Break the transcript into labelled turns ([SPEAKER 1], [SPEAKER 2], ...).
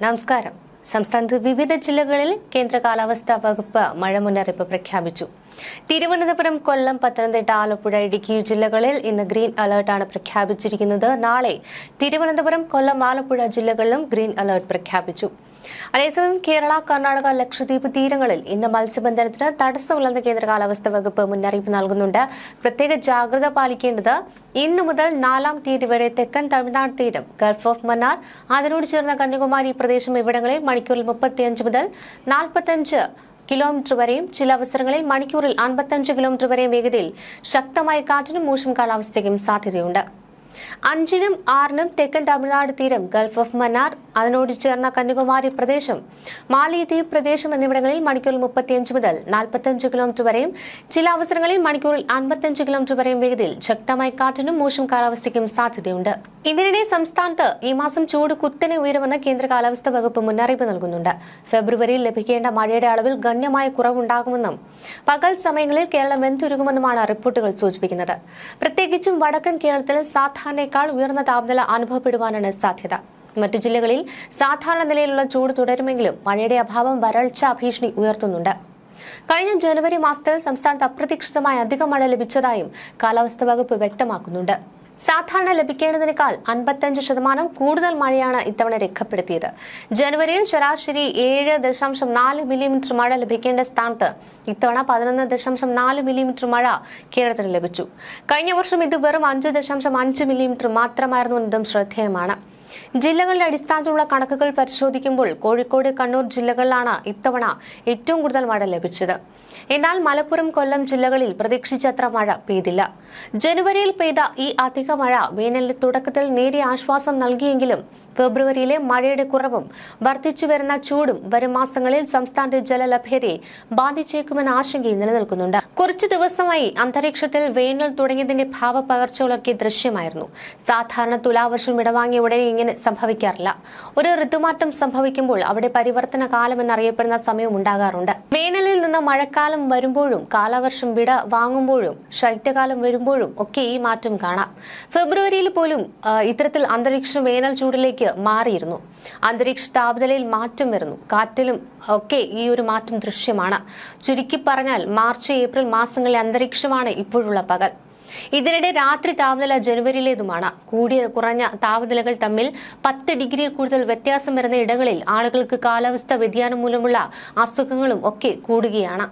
[SPEAKER 1] നമസ്കാരം. സംസ്ഥാനത്ത് വിവിധ ജില്ലകളിൽ കേന്ദ്ര കാലാവസ്ഥാ വകുപ്പ് മഴ മുന്നറിയിപ്പ് പ്രഖ്യാപിച്ചു. തിരുവനന്തപുരം, കൊല്ലം, പത്തനംതിട്ട, ആലപ്പുഴ, ഇടുക്കി ജില്ലകളിൽ ഇന്ന് ഗ്രീൻ അലർട്ടാണ് പ്രഖ്യാപിച്ചിരിക്കുന്നത്. നാളെ തിരുവനന്തപുരം, കൊല്ലം, ആലപ്പുഴ ജില്ലകളിലും ഗ്രീൻ അലർട്ട് പ്രഖ്യാപിച്ചു. അതേസമയം കേരള, കർണാടക, ലക്ഷദ്വീപ് തീരങ്ങളിൽ ഇന്ന് മത്സ്യബന്ധനത്തിന് തടസ്സമില്ലെന്ന് കേന്ദ്ര കാലാവസ്ഥാ വകുപ്പ് മുന്നറിയിപ്പ് നൽകുന്നുണ്ട്. പ്രത്യേക ജാഗ്രത പാലിക്കേണ്ടത് ഇന്നു മുതൽ 4-ാം തീയതി വരെ തെക്കൻ തമിഴ്നാട് തീരം, ഗൾഫ് ഓഫ് മന്നാർ, അതിനോട് ചേർന്ന കന്യാകുമാരി പ്രദേശം ഇവിടങ്ങളിൽ മണിക്കൂറിൽ 35 മുതൽ 45 കിലോമീറ്റർ വരെയും ചില അവസരങ്ങളിൽ മണിക്കൂറിൽ 55 കിലോമീറ്റർ വരെയും വേഗതയിൽ ശക്തമായ കാറ്റിനും മോശം കാലാവസ്ഥയ്ക്കും സാധ്യതയുണ്ട്. 5-നും 6-നും തെക്കൻ തമിഴ്നാട് തീരം, ഗൾഫ് ഓഫ് മന്നാർ, അതിനോട് ചേർന്ന കന്യാകുമാരി പ്രദേശം, മാലിദ്വീപ് പ്രദേശം എന്നിവിടങ്ങളിൽ മണിക്കൂറിൽ 35 മുതൽ 45 കിലോമീറ്റർ വരെയും ചില അവസരങ്ങളിൽ മണിക്കൂറിൽ 55 കിലോമീറ്റർ വരെയും വേഗതയിൽ ശക്തമായ കാറ്റിനും മോശം കാലാവസ്ഥയ്ക്കും സാധ്യതയുണ്ട്. ഇതിനിടെ സംസ്ഥാനത്ത് ഈ മാസം ചൂട് കുത്തനെ ഉയരുമെന്ന് കേന്ദ്ര കാലാവസ്ഥാ വകുപ്പ് മുന്നറിയിപ്പ് നൽകുന്നുണ്ട്. ഫെബ്രുവരിയിൽ ലഭിക്കേണ്ട മഴയുടെ അളവിൽ ഗണ്യമായ കുറവുണ്ടാകുമെന്നും പകൽ സമയങ്ങളിൽ കേരളം വെന്തുരുകുമെന്നുമാണ് റിപ്പോർട്ടുകൾ സൂചിപ്പിക്കുന്നത്. പ്രത്യേകിച്ചും വടക്കൻ കേരളത്തിൽ സാധാരണയേക്കാൾ ഉയർന്ന താപനില അനുഭവപ്പെടുവാനാണ് സാധ്യത. മറ്റു ജില്ലകളിൽ സാധാരണ നിലയിലുള്ള ചൂട് തുടരുമെങ്കിലും മഴയുടെ അഭാവം വരൾച്ചാ ഭീഷണി ഉയർത്തുന്നുണ്ട്. കഴിഞ്ഞ ജനുവരി മാസത്തിൽ സംസ്ഥാനത്ത് അപ്രതീക്ഷിതമായ അധിക മഴ ലഭിച്ചതായും കാലാവസ്ഥാ വകുപ്പ് വ്യക്തമാക്കുന്നുണ്ട്. സാധാരണ ലഭിക്കേണ്ടതിനേക്കാൾ 55% കൂടുതൽ മഴയാണ് ഇത്തവണ രേഖപ്പെടുത്തിയത്. ജനുവരിയിൽ ശരാശരി 7.4 മില്ലിമീറ്റർ മഴ ലഭിക്കേണ്ട സ്ഥാനത്ത് ഇത്തവണ 11.4 മില്ലിമീറ്റർ മഴ കേരളത്തിന് ലഭിച്ചു. കഴിഞ്ഞ വർഷം ഇത് വെറും 5.5 മില്ലിമീറ്റർ മാത്രമായിരുന്നു എന്നതും ശ്രദ്ധേയമാണ്. ജില്ലകളുടെ അടിസ്ഥാനത്തിലുള്ള കണക്കുകൾ പരിശോധിക്കുമ്പോൾ കോഴിക്കോട്, കണ്ണൂർ ജില്ലകളിലാണ് ഇത്തവണ ഏറ്റവും കൂടുതൽ മഴ ലഭിച്ചത്. എന്നാൽ മലപ്പുറം, കൊല്ലം ജില്ലകളിൽ പ്രതീക്ഷിച്ചത്ര മഴ പെയ്തില്ല. ജനുവരിയിൽ പെയ്ത ഈ അധിക മഴ വേനലിന്റെ തുടക്കത്തിൽ നേരിയ ആശ്വാസം നൽകിയെങ്കിലും ഫെബ്രുവരിയിലെ മഴയുടെ കുറവും വർദ്ധിച്ചു വരുന്ന ചൂടും വരും മാസങ്ങളിൽ സംസ്ഥാനത്തെ ജലലഭ്യതയെ ബാധിച്ചേക്കുമെന്ന ആശങ്കയും നിലനിൽക്കുന്നുണ്ട്. കുറച്ചു ദിവസമായി അന്തരീക്ഷത്തിൽ വേനൽ തുടങ്ങിയതിന്റെ ഭാവപകർച്ചകളൊക്കെ ദൃശ്യമായിരുന്നു. സാധാരണ തുലാവർഷം ഇടവാങ്ങിയ ഉടനെ ഇങ്ങനെ സംഭവിക്കാറില്ല. ഒരു ഋതുമാറ്റം സംഭവിക്കുമ്പോൾ അവിടെ പരിവർത്തന കാലം എന്നറിയപ്പെടുന്ന സമയവും ഉണ്ടാകാറുണ്ട്. വേനലിൽ നിന്ന് മഴക്കാലം വരുമ്പോഴും കാലവർഷം വിട വാങ്ങുമ്പോഴും ശൈത്യകാലം വരുമ്പോഴും ഒക്കെ ഈ മാറ്റം കാണാം. ഫെബ്രുവരിയിൽ പോലും ഇത്തരത്തിൽ അന്തരീക്ഷം വേനൽ ചൂടിലേക്ക് മാറിയിരുന്നു. അന്തരീക്ഷ താപനിലയിൽ മാറ്റം വരുന്നു. കാറ്റിലും ഒക്കെ ഈ ഒരു മാറ്റം ദൃശ്യമാണ്. ചുരുക്കി പറഞ്ഞാൽ മാർച്ച്, ഏപ്രിൽ മാസങ്ങളിലെ അന്തരീക്ഷമാണ് ഇപ്പോഴുള്ള പകൽ. ഇതിനിടെ രാത്രി താപനില ജനുവരിയിലേതുമാണ്. കൂടിയ കുറഞ്ഞ താപനിലകൾ തമ്മിൽ 10 ഡിഗ്രിയിൽ കൂടുതൽ വ്യത്യാസം വരുന്ന ഇടങ്ങളിൽ ആളുകൾക്ക് കാലാവസ്ഥാ വ്യതിയാനം മൂലമുള്ള അസുഖങ്ങളും ഒക്കെ കൂടുകയാണ്.